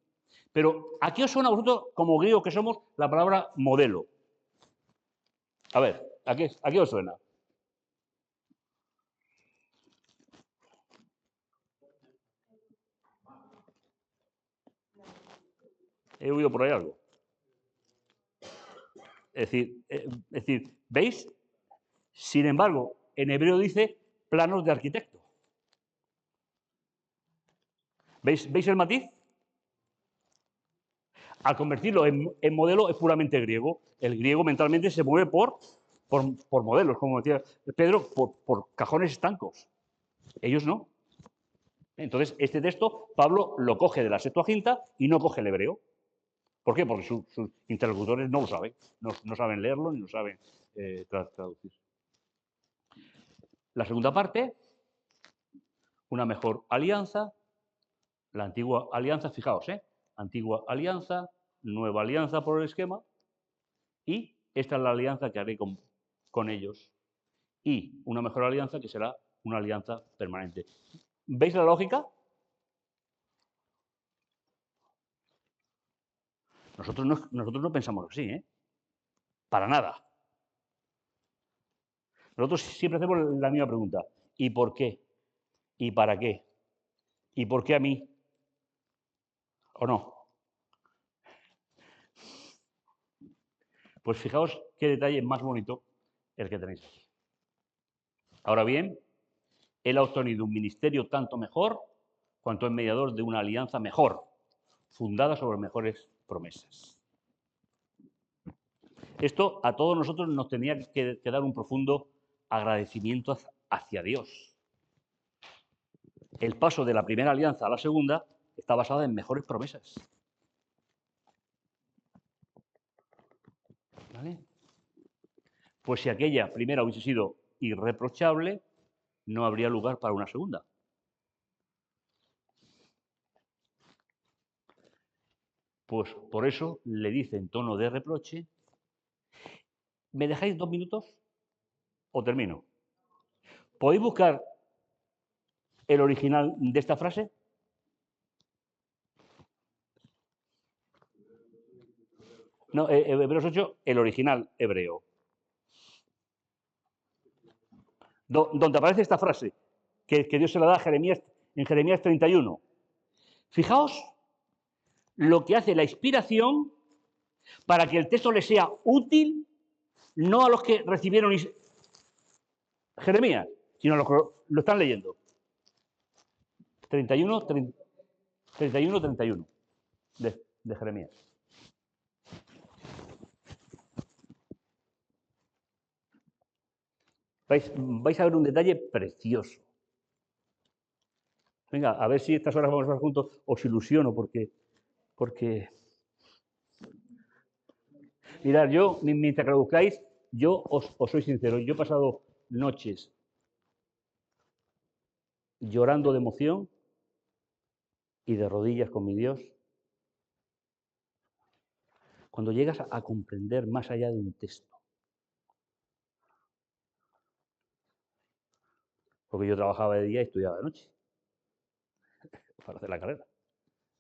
Pero aquí os suena a vosotros, como griegos que somos, la palabra modelo. A ver, ¿a qué os suena? He oído por ahí algo. Es decir, ¿veis? Sin embargo, en hebreo dice planos de arquitecto. ¿Veis el matiz? Al convertirlo en modelo es puramente griego. El griego mentalmente se mueve por modelos, como decía Pedro, por cajones estancos. Ellos no. Entonces, este texto, Pablo lo coge de la Septuaginta y no coge el hebreo. ¿Por qué? Porque sus interlocutores no lo saben. No saben leerlo ni lo saben traducir. La segunda parte, una mejor alianza. La antigua alianza, fijaos, antigua alianza, nueva alianza por el esquema, y esta es la alianza que haré con ellos. Y una mejor alianza que será una alianza permanente. ¿Veis la lógica? Nosotros no pensamos así, para nada. Nosotros siempre hacemos la misma pregunta. ¿Y por qué? ¿Y para qué? ¿Y por qué a mí? ¿O no? Pues fijaos qué detalle más bonito el que tenéis aquí. Ahora bien, él ha obtenido un ministerio tanto mejor cuanto es mediador de una alianza mejor, fundada sobre mejores promesas. Esto a todos nosotros nos tenía que dar un profundo agradecimiento hacia Dios. El paso de la primera alianza a la segunda está basada en mejores promesas. ¿Vale? Pues si aquella primera hubiese sido irreprochable, no habría lugar para una segunda. Pues por eso le dice en tono de reproche, ¿me dejáis 2 minutos o termino? ¿Podéis buscar el original de esta frase? No, Hebreos 8, el original hebreo. Donde aparece esta frase, que Dios se la da a Jeremías, en Jeremías 31. Fijaos lo que hace la inspiración para que el texto le sea útil, no a los que recibieron Jeremías, sino a los que lo están leyendo. 31 de Jeremías. vais a ver un detalle precioso. Venga, a ver si estas horas vamos a estar juntos, os ilusiono, porque mirad, yo, mientras que lo buscáis, yo os soy sincero, yo he pasado noches llorando de emoción y de rodillas con mi Dios, cuando llegas a comprender más allá de un texto. Porque yo trabajaba de día y estudiaba de noche para hacer la carrera.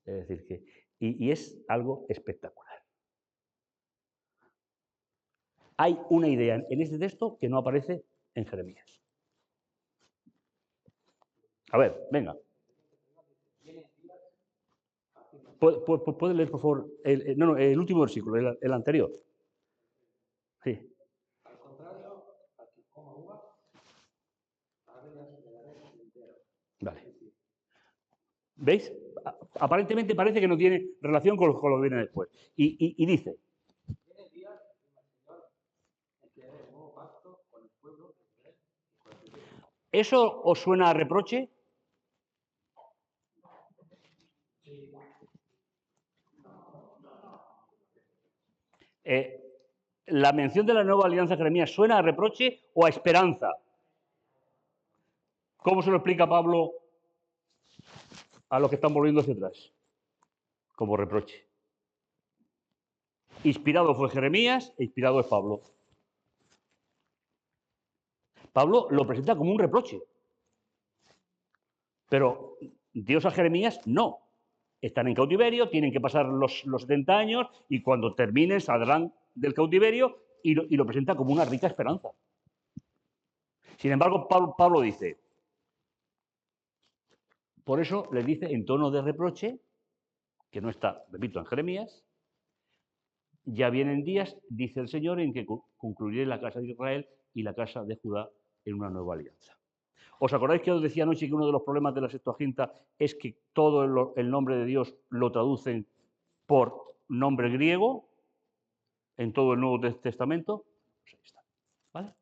Es decir, que. Y es algo espectacular. Hay una idea en este texto que no aparece en Jeremías. A ver, venga. ¿Puede leer, por favor, el último versículo, el anterior? Sí. Al contrario, al que coma uvas, avenas le daré entero. Vale. ¿Veis? Aparentemente parece que no tiene relación con lo que viene después. Y dice. Vienen días, afirma el Señor, en que haré un nuevo pacto con el pueblo de Israel y con el pueblo. ¿Eso os suena a reproche? Sí. ¿La mención de la nueva alianza Jeremías suena a reproche o a esperanza? ¿Cómo se lo explica Pablo a los que están volviendo hacia atrás? Como reproche. Inspirado fue Jeremías e inspirado es Pablo. Pablo lo presenta como un reproche. Pero Dios a Jeremías no. Están en cautiverio, tienen que pasar los 70 años y cuando terminen saldrán del cautiverio y lo presenta como una rica esperanza. Sin embargo, Pablo dice, por eso le dice en tono de reproche, que no está, repito, en Jeremías, ya vienen días, dice el Señor, en que concluiré la casa de Israel y la casa de Judá en una nueva alianza. ¿Os acordáis que os decía anoche que uno de los problemas de la Septuaginta es que todo el nombre de Dios lo traducen por nombre griego en todo el Nuevo Testamento? Pues ahí está. ¿Vale?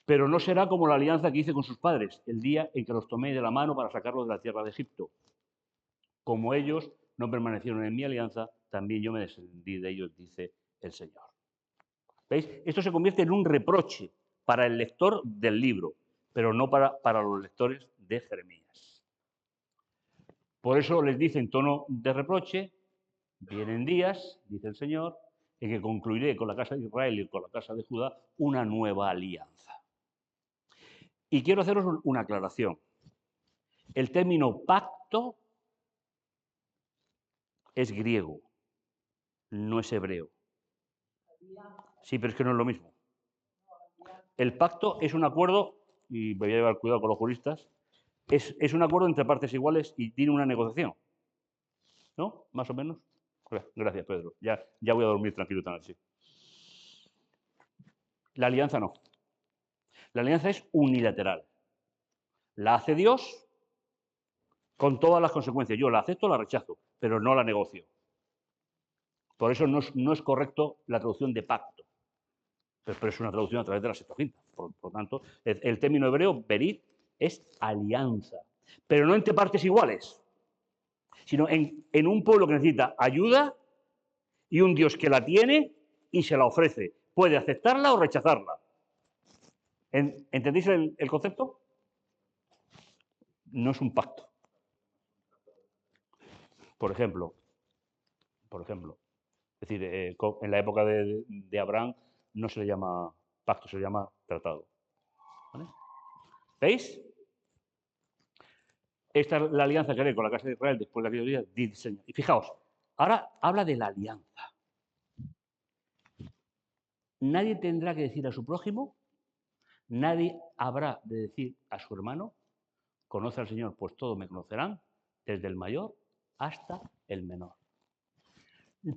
Pero no será como la alianza que hice con sus padres, el día en que los tomé de la mano para sacarlos de la tierra de Egipto. Como ellos no permanecieron en mi alianza, también yo me descendí de ellos, dice el Señor. ¿Veis? Esto se convierte en un reproche para el lector del libro, pero no para los lectores de Jeremías. Por eso les dice en tono de reproche, vienen días, dice el Señor, en que concluiré con la casa de Israel y con la casa de Judá una nueva alianza. Y quiero haceros una aclaración. El término pacto es griego, no es hebreo. Sí, pero es que no es lo mismo. El pacto es un acuerdo, y me voy a llevar cuidado con los juristas, es un acuerdo entre partes iguales y tiene una negociación. ¿No? Más o menos. Gracias, Pedro. Ya voy a dormir tranquilo esta noche. La alianza no. La alianza es unilateral. La hace Dios con todas las consecuencias. Yo la acepto o la rechazo, pero no la negocio. Por eso no es correcto la traducción de pacto. Pero es una traducción a través de la Septuaginta. Por tanto, el término hebreo, berit, es alianza. Pero no entre partes iguales, sino en un pueblo que necesita ayuda y un Dios que la tiene y se la ofrece. Puede aceptarla o rechazarla. ¿Entendéis el concepto? No es un pacto. Por ejemplo, es decir, en la época de Abraham no se le llama pacto, se le llama tratado. ¿Vale? ¿Veis? Esta es la alianza que haré con la casa de Israel después de aquellos días, dice el Señor. Y fijaos, ahora habla de la alianza. Nadie tendrá que decir a su prójimo, nadie habrá de decir a su hermano, conoce al Señor, pues todos me conocerán, desde el mayor hasta el menor.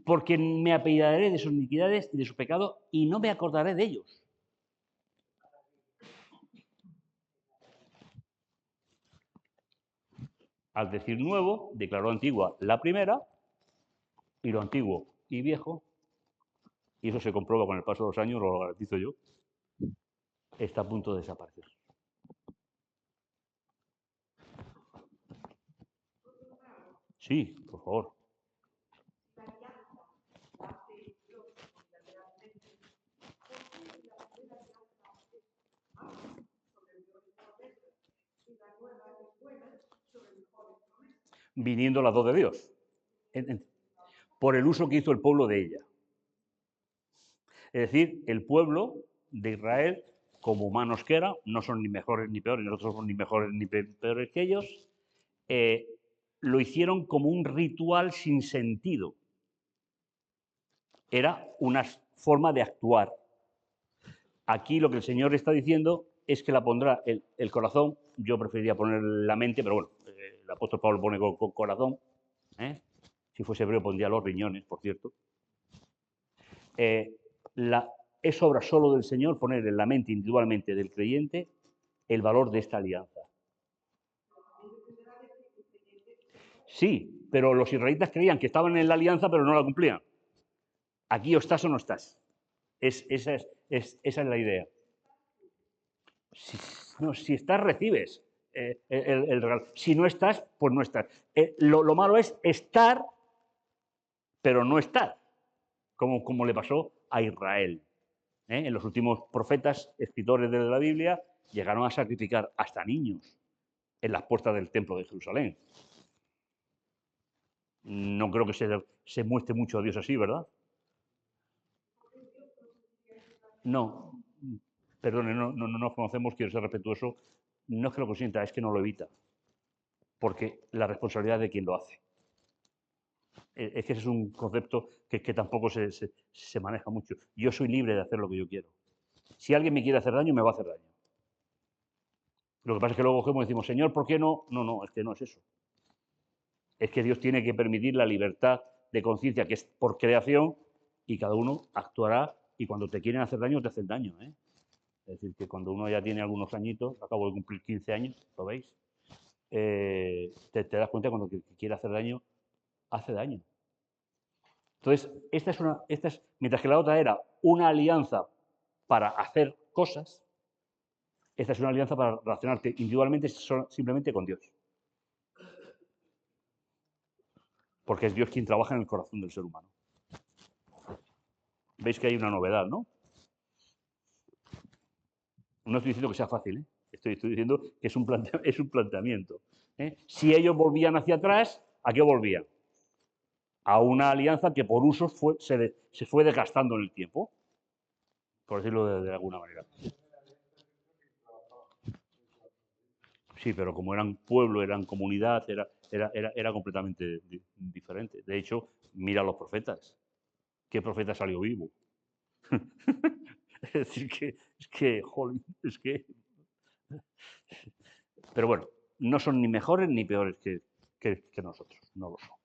Porque me apellidaré de sus iniquidades y de su pecado y no me acordaré de ellos. Al decir nuevo, declaró antigua la primera, y lo antiguo y viejo, y eso se comprueba con el paso de los años, lo garantizo yo, está a punto de desaparecer. Sí, por favor. Viniendo las dos de Dios, por el uso que hizo el pueblo de ella. Es decir, el pueblo de Israel, como humanos que era, no son ni mejores ni peores, nosotros somos ni mejores ni peores que ellos, lo hicieron como un ritual sin sentido. Era una forma de actuar. Aquí lo que el Señor está diciendo es que la pondrá el corazón. Yo preferiría poner la mente, pero bueno, el apóstol Pablo pone con corazón. Si fuese hebreo pondría los riñones, por cierto. Es obra solo del Señor poner en la mente individualmente del creyente el valor de esta alianza. Sí, pero los israelitas creían que estaban en la alianza, pero no la cumplían. Aquí o estás o no estás. Esa es la idea. Si estás, recibes el regalo. Si no estás, pues no estás. Lo malo es estar, pero no estar, como le pasó a Israel. En los últimos profetas, escritores de la Biblia, llegaron a sacrificar hasta niños en las puertas del templo de Jerusalén. No creo que se muestre mucho a Dios así, ¿verdad? No, perdone, no nos conocemos, quiero ser respetuoso. No es que lo consienta, es que no lo evita. Porque la responsabilidad de quien lo hace. Es que ese es un concepto que tampoco se maneja mucho. Yo soy libre de hacer lo que yo quiero. Si alguien me quiere hacer daño, me va a hacer daño. Lo que pasa es que luego cogemos y decimos, Señor, ¿por qué no? No, es que no es eso. Es que Dios tiene que permitir la libertad de conciencia, que es por creación, y cada uno actuará, y cuando te quieren hacer daño, te hacen daño. Es decir, que cuando uno ya tiene algunos añitos, acabo de cumplir 15 años, ¿lo veis? Te das cuenta cuando quiere hacer daño, hace daño. Entonces, mientras que la otra era una alianza para hacer cosas, esta es una alianza para relacionarte individualmente simplemente con Dios. Porque es Dios quien trabaja en el corazón del ser humano. Veis que hay una novedad, ¿no? No estoy diciendo que sea fácil, ¿eh? Estoy diciendo que es un planteamiento. Si ellos volvían hacia atrás, ¿a qué volvían? A una alianza que por usos se fue desgastando en el tiempo, por decirlo de alguna manera. Sí, pero como eran pueblo, eran comunidad, era completamente diferente. De hecho, mira a los profetas. ¿Qué profeta salió vivo? Es decir, es que... Pero bueno, no son ni mejores ni peores que nosotros, no lo son.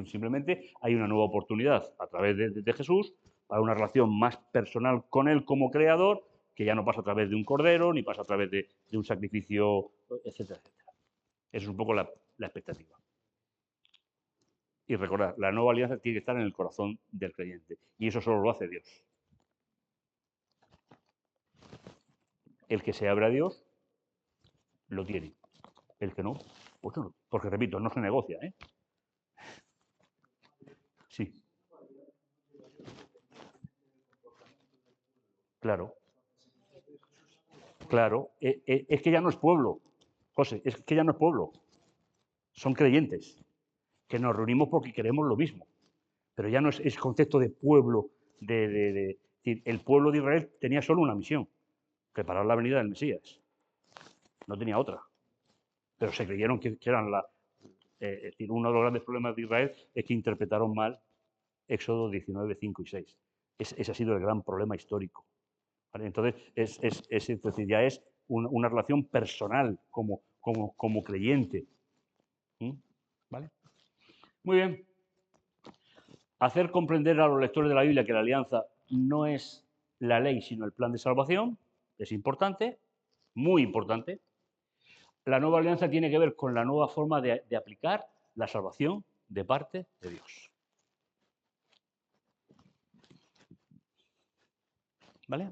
Simplemente hay una nueva oportunidad a través de Jesús para una relación más personal con Él como creador, que ya no pasa a través de un cordero, ni pasa a través de un sacrificio, etcétera, etcétera. Esa es un poco la expectativa. Y recordad, la nueva alianza tiene que estar en el corazón del creyente. Y eso solo lo hace Dios. El que se abre a Dios, lo tiene. El que no, pues no. Porque, repito, no se negocia, ¿eh? Sí. Claro. Claro. Es que ya no es pueblo, José, es que ya no es pueblo. Son creyentes, que nos reunimos porque queremos lo mismo. Pero ya no es concepto de pueblo, el pueblo de Israel tenía solo una misión, preparar la venida del Mesías. No tenía otra. Pero se creyeron que eran es decir, uno de los grandes problemas de Israel es que interpretaron mal Éxodo 19, 5 y 6. Ese ha sido el gran problema histórico. ¿Vale? Entonces, es decir, ya es una relación personal como creyente. ¿Vale? Muy bien. Hacer comprender a los lectores de la Biblia que la alianza no es la ley, sino el plan de salvación, es importante, muy importante. La nueva alianza tiene que ver con la nueva forma de aplicar la salvación de parte de Dios. ¿Vale?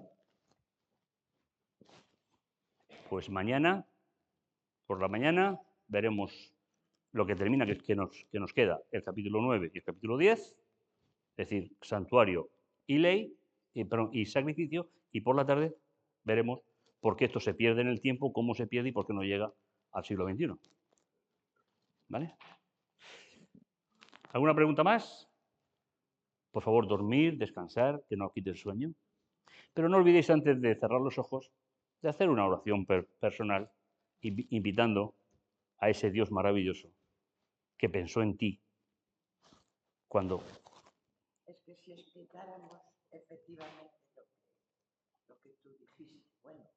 Pues mañana, por la mañana, veremos lo que termina, que nos queda el capítulo 9 y el capítulo 10, es decir, santuario y ley, y sacrificio, y por la tarde veremos por qué esto se pierde en el tiempo, cómo se pierde y por qué no llega al siglo XXI. ¿Vale? ¿Alguna pregunta más? Por favor, dormir, descansar, que no os quite el sueño. Pero no olvidéis antes de cerrar los ojos, de hacer una oración personal, invitando a ese Dios maravilloso que pensó en ti cuando... Es que si explicáramos efectivamente lo que tú dijiste, bueno,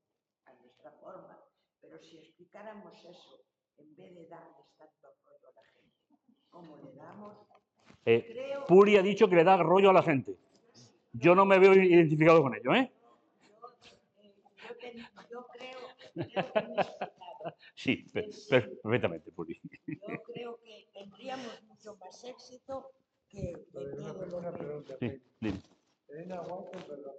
a nuestra forma, pero si explicáramos eso, en vez de darles tanto rollo a la gente, como le damos, creo... Puri ha dicho que le da rollo a la gente. Yo no me veo identificado con ello, ¿eh? Yo creo que me he explicado. Sí, perfectamente, Puri. Yo creo que tendríamos mucho más éxito que todo lo que... Una pregunta. Sí, dime. Elena White, perdón.